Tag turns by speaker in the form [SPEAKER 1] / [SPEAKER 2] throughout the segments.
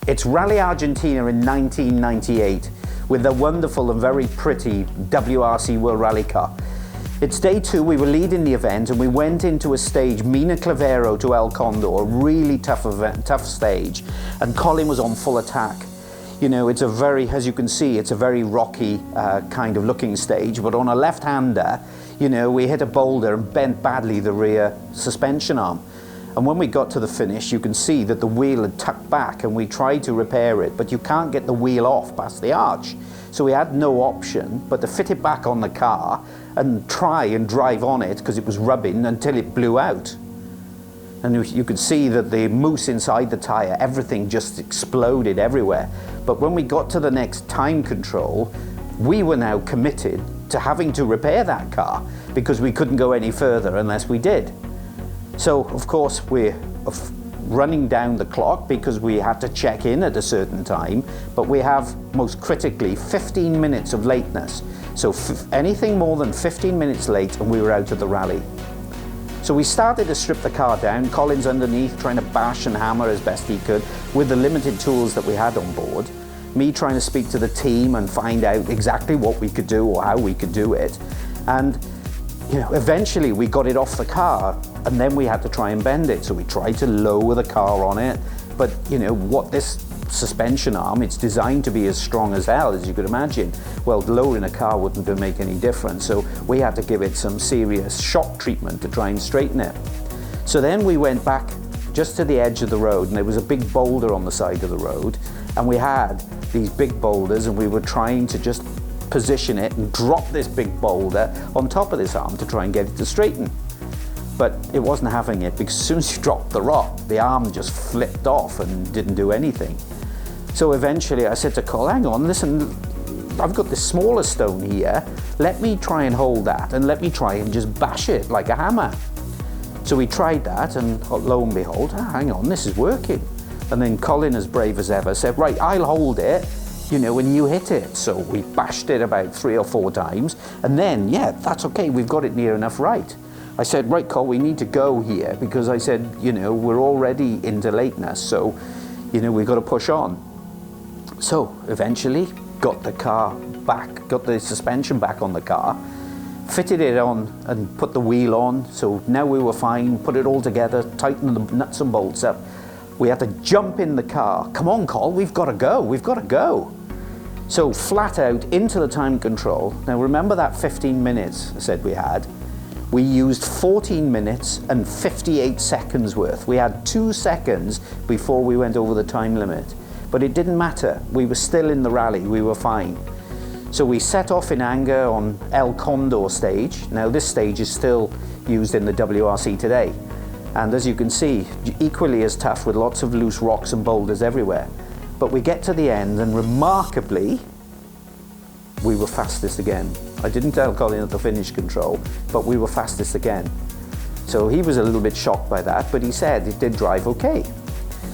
[SPEAKER 1] It's Rally Argentina in 1998 with the wonderful and very pretty WRC World Rally car. It's day 2, we were leading the event and we went into a stage, Mina Clavero to El Condor, a really tough event, tough stage, and Colin was on full attack. You know, it's a very, as you can see, it's a very rocky kind of looking stage, but on a left-hander, you know, we hit a boulder and bent badly the rear suspension arm. And when we got to the finish, you can see that the wheel had tucked back and we tried to repair it, but you can't get the wheel off past the arch. So we had no option but to fit it back on the car and try and drive on it because it was rubbing until it blew out. And you could see that the mousse inside the tyre, everything just exploded everywhere. But when we got to the next time control, we were now committed to having to repair that car because we couldn't go any further unless we did. So, of course, we're running down the clock because we had to check in at a certain time, but we have, most critically, 15 minutes of lateness. So anything more than 15 minutes late and we were out of the rally. So we started to strip the car down, Colin's underneath trying to bash and hammer as best he could with the limited tools that we had on board. Me trying to speak to the team and find out exactly what we could do or how we could do it. And you know, eventually we got it off the car and then we had to try and bend it. So we tried to lower the car on it, but you know what, this suspension arm, it's designed to be as strong as hell, as you could imagine. Well, lowering a car wouldn't make any difference, so we had to give it some serious shock treatment to try and straighten it. So then we went back just to the edge of the road and there was a big boulder on the side of the road and we had these big boulders and we were trying to just position it and drop this big boulder on top of this arm to try and get it to straighten. But it wasn't having it because as soon as you dropped the rock, the arm just flipped off and didn't do anything. So eventually I said to Col, hang on, listen, I've got this smaller stone here, let me try and hold that and let me try and just bash it like a hammer. So we tried that and lo and behold, hang on, this is working. And then Colin, as brave as ever, said, right, I'll hold it, you know, when you hit it. So we bashed it about 3 or 4 times and then, yeah, that's okay, we've got it near enough right. I said, right, Col, we need to go here because I said, you know, we're already into lateness, so, you know, we've got to push on. So eventually got the car back, got the suspension back on the car, fitted it on and put the wheel on. So now we were fine, put it all together, tightened the nuts and bolts up. We had to jump in the car. Come on, Col, we've got to go, we've got to go. So flat out into the time control. Now remember that 15 minutes I said we had? We used 14 minutes and 58 seconds worth. We had 2 seconds before we went over the time limit. But it didn't matter, we were still in the rally, we were fine. So we set off in anger on El Condor stage. Now this stage is still used in the WRC today. And as you can see, equally as tough with lots of loose rocks and boulders everywhere. But we get to the end and remarkably, we were fastest again. I didn't tell Colin at the finish control, but we were fastest again. So he was a little bit shocked by that, but he said it did drive okay.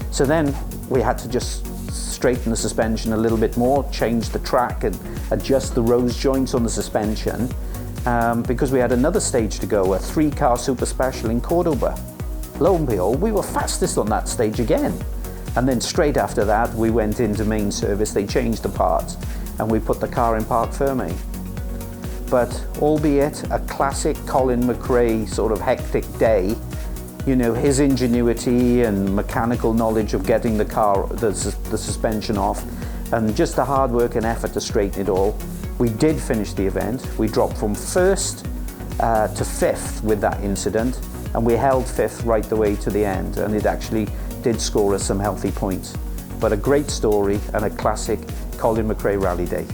[SPEAKER 1] So then we had to just straighten the suspension a little bit more, change the track and adjust the rose joints on the suspension because we had another stage to go, a 3-car super special in Cordoba. Lo and behold, we were fastest on that stage again. And then straight after that, we went into main service, they changed the parts and we put the car in parc fermé. But albeit a classic Colin McRae sort of hectic day, you know, his ingenuity and mechanical knowledge of getting the car, the suspension off, and just the hard work and effort to straighten it all, we did finish the event. We dropped from 1st to 5th with that incident, and we held 5th right the way to the end, and it actually did score us some healthy points. But a great story and a classic Colin McRae rally day.